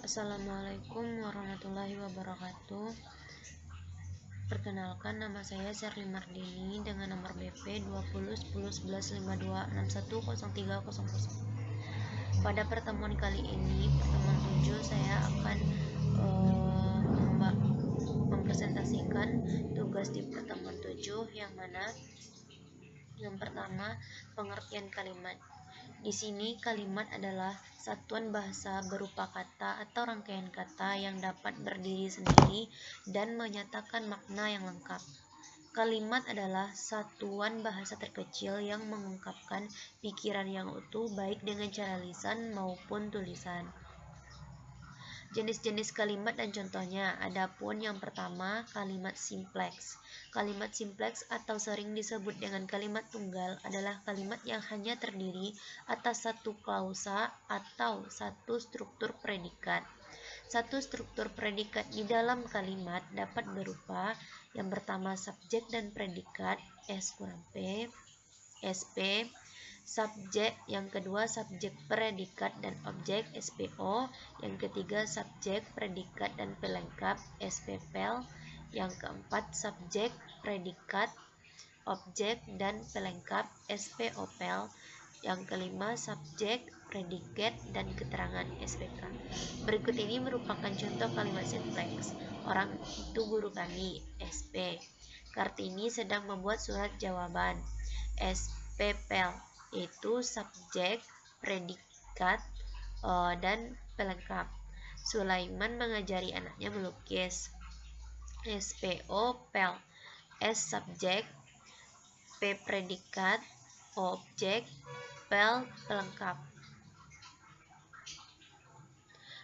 Assalamualaikum warahmatullahi wabarakatuh. Perkenalkan, nama saya Sherly Mardini dengan nomor BP 20101152610300. Pada pertemuan kali ini, pertemuan 7, saya akan mempresentasikan tugas di pertemuan 7, yang mana yang pertama, pengertian kalimat. Di sini kalimat adalah satuan bahasa berupa kata atau rangkaian kata yang dapat berdiri sendiri dan menyatakan makna yang lengkap. Kalimat adalah satuan bahasa terkecil yang mengungkapkan pikiran yang utuh baik dengan cara lisan maupun tulisan. Jenis-jenis kalimat dan contohnya. Adapun yang pertama, kalimat simpleks. Kalimat simpleks atau sering disebut dengan kalimat tunggal adalah kalimat yang hanya terdiri atas satu klausa atau satu struktur predikat. Satu struktur predikat di dalam kalimat dapat berupa yang pertama subjek dan predikat S-P, SP, subjek, yang kedua subjek predikat dan objek SPO, yang ketiga subjek predikat dan pelengkap SPPL, yang keempat subjek predikat objek dan pelengkap SPOPL, yang kelima subjek predikat dan keterangan SPK. Berikut ini merupakan contoh kalimat simpleks. Orang itu guru kami, SP. Kartini sedang membuat surat jawaban, SPPL, yaitu subjek, predikat, dan pelengkap. Sulaiman mengajari anaknya melukis, SPOPL. S subjek, P predikat, objek, PL pelengkap.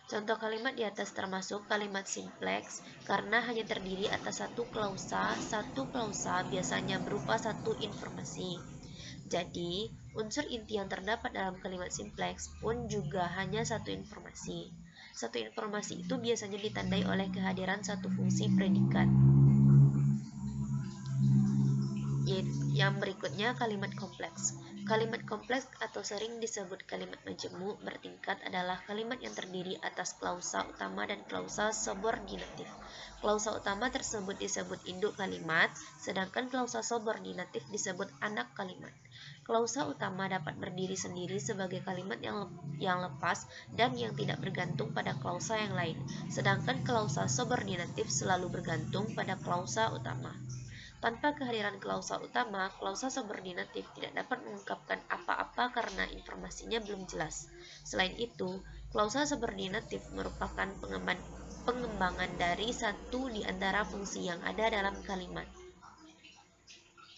Contoh kalimat di atas termasuk kalimat simpleks karena hanya terdiri atas satu klausa. Satu klausa biasanya berupa satu informasi. Jadi, unsur inti yang terdapat dalam kalimat simpleks pun juga hanya satu informasi. Satu informasi itu biasanya ditandai oleh kehadiran satu fungsi predikat. Yang berikutnya, kalimat kompleks. Kalimat kompleks atau sering disebut kalimat majemuk bertingkat adalah kalimat yang terdiri atas klausa utama dan klausa subordinatif. Klausa utama tersebut disebut induk kalimat, sedangkan klausa subordinatif disebut anak kalimat. Klausa utama dapat berdiri sendiri sebagai kalimat yang lepas dan yang tidak bergantung pada klausa yang lain, sedangkan klausa subordinatif selalu bergantung pada klausa utama. Tanpa kehadiran klausa utama, klausa subordinatif tidak dapat mengungkapkan apa-apa karena informasinya belum jelas. Selain itu, klausa subordinatif merupakan pengembangan dari satu di antara fungsi yang ada dalam kalimat.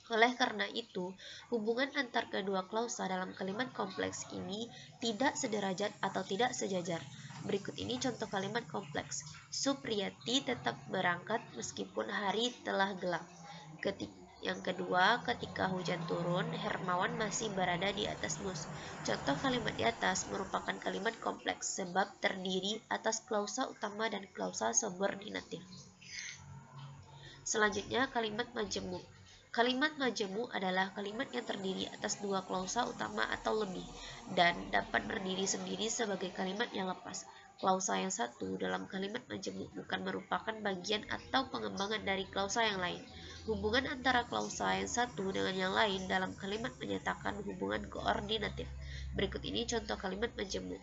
Oleh karena itu, hubungan antar kedua klausa dalam kalimat kompleks ini tidak sederajat atau tidak sejajar. Berikut ini contoh kalimat kompleks. Supriyati tetap berangkat meskipun hari telah gelap. Yang kedua, ketika hujan turun, Hermawan masih berada di atas bus. Contoh kalimat di atas merupakan kalimat kompleks sebab terdiri atas klausa utama dan klausa subordinatif. Selanjutnya, kalimat majemuk. Kalimat majemuk adalah kalimat yang terdiri atas dua klausa utama atau lebih dan dapat berdiri sendiri sebagai kalimat yang lepas. Klausa yang satu dalam kalimat majemuk bukan merupakan bagian atau pengembangan dari klausa yang lain. Hubungan antara klausa yang satu dengan yang lain dalam kalimat menyatakan hubungan koordinatif. Berikut ini contoh kalimat majemuk.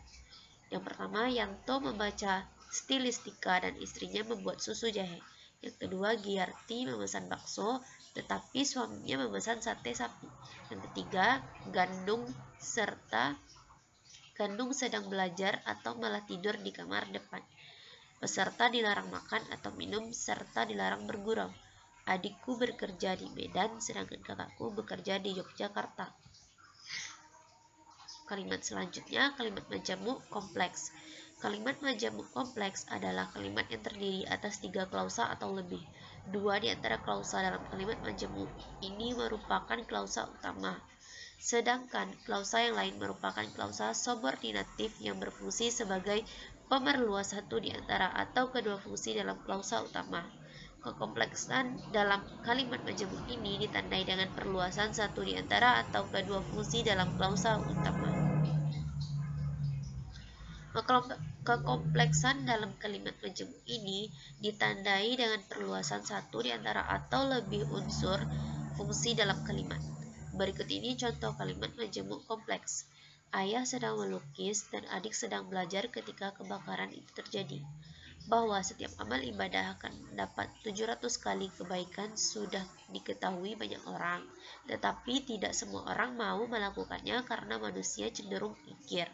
Yang pertama, Yanto membaca stilistika dan istrinya membuat susu jahe. Yang kedua, Giarti memesan bakso, tetapi suaminya memesan sate sapi. Yang ketiga, Gandung sedang belajar atau malah tidur di kamar depan. Peserta dilarang makan atau minum serta dilarang bergurau. Adikku bekerja di Medan, sedangkan kakakku bekerja di Yogyakarta. Kalimat selanjutnya, kalimat majemuk kompleks. Kalimat majemuk kompleks adalah kalimat yang terdiri atas tiga klausa atau lebih. Dua di antara klausa dalam kalimat majemuk ini merupakan klausa utama, sedangkan klausa yang lain merupakan klausa subordinatif yang berfungsi sebagai pemerluas satu di antara atau kedua fungsi dalam klausa utama. Kekompleksan dalam kalimat majemuk ini ditandai dengan perluasan satu di antara atau kedua fungsi dalam klausa utama. Kekompleksan dalam kalimat majemuk ini ditandai dengan perluasan satu di antara atau lebih unsur fungsi dalam kalimat. Berikut ini contoh kalimat majemuk kompleks. Ayah sedang melukis dan adik sedang belajar ketika kebakaran itu terjadi. Bahwa setiap amal ibadah akan mendapat 700 kali kebaikan sudah diketahui banyak orang, tetapi tidak semua orang mau melakukannya karena manusia cenderung ikir.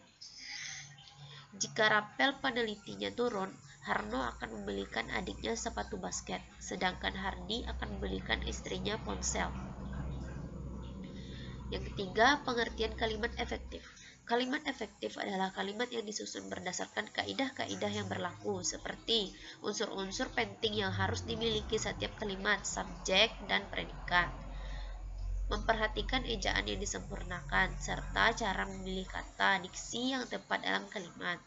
Jika rapel penelitinya turun, Harno akan membelikan adiknya sepatu basket, sedangkan Hardi akan membelikan istrinya ponsel. Yang ketiga, pengertian kalimat efektif. Kalimat efektif adalah kalimat yang disusun berdasarkan kaidah-kaidah yang berlaku, seperti unsur-unsur penting yang harus dimiliki setiap kalimat, subjek, dan predikat. Memperhatikan ejaan yang disempurnakan, serta cara memilih kata, diksi yang tepat dalam kalimat.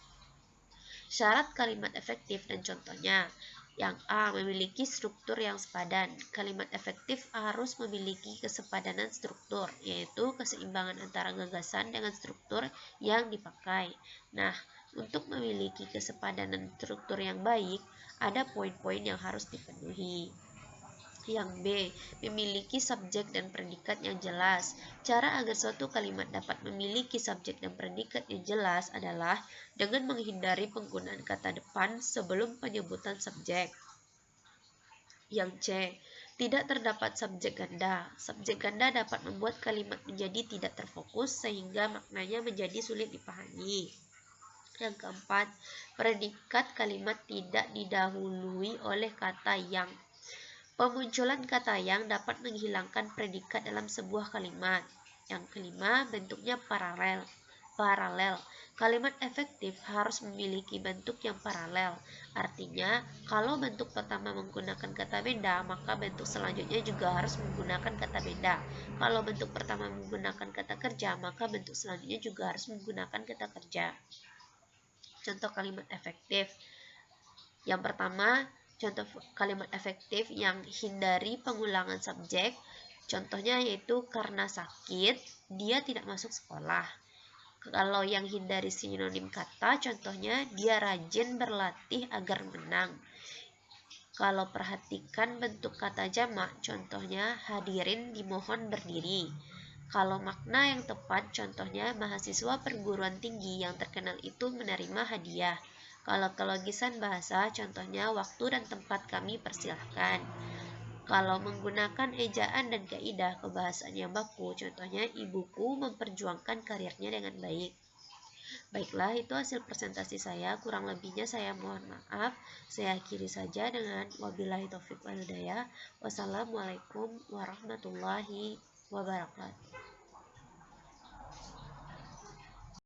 Syarat kalimat efektif dan contohnya. Yang A. Memiliki struktur yang sepadan. Kalimat efektif harus memiliki kesepadanan struktur, yaitu keseimbangan antara gagasan dengan struktur yang dipakai. Nah, untuk memiliki kesepadanan struktur yang baik, ada poin-poin yang harus dipenuhi. Yang B. Memiliki subjek dan predikat yang jelas. Cara agar suatu kalimat dapat memiliki subjek dan predikat yang jelas adalah dengan menghindari penggunaan kata depan sebelum penyebutan subjek. Yang C. Tidak terdapat subjek ganda. Subjek ganda dapat membuat kalimat menjadi tidak terfokus sehingga maknanya menjadi sulit dipahami. Yang keempat, predikat kalimat tidak didahului oleh kata yang. Pemunculan kata yang dapat menghilangkan predikat dalam sebuah kalimat. Yang kelima, bentuknya paralel. Kalimat efektif harus memiliki bentuk yang paralel. Artinya, kalau bentuk pertama menggunakan kata benda, maka bentuk selanjutnya juga harus menggunakan kata benda. Kalau bentuk pertama menggunakan kata kerja, maka bentuk selanjutnya juga harus menggunakan kata kerja. Contoh kalimat efektif. Yang pertama, contoh kalimat efektif yang hindari pengulangan subjek. Contohnya yaitu karena sakit, dia tidak masuk sekolah. Kalau yang hindari sinonim kata, contohnya dia rajin berlatih agar menang. Kalau perhatikan bentuk kata jamak, contohnya hadirin dimohon berdiri. Kalau makna yang tepat, contohnya mahasiswa perguruan tinggi yang terkenal itu menerima hadiah. Kalau kelogisan bahasa, contohnya waktu dan tempat kami persilahkan. Kalau menggunakan ejaan dan kaidah kebahasaan yang baku, contohnya ibuku memperjuangkan karirnya dengan baik. Baiklah, itu hasil presentasi saya. Kurang lebihnya saya mohon maaf. Saya akhiri saja dengan wabillahi taufiq wal hidayah. Wassalamualaikum warahmatullahi wabarakatuh.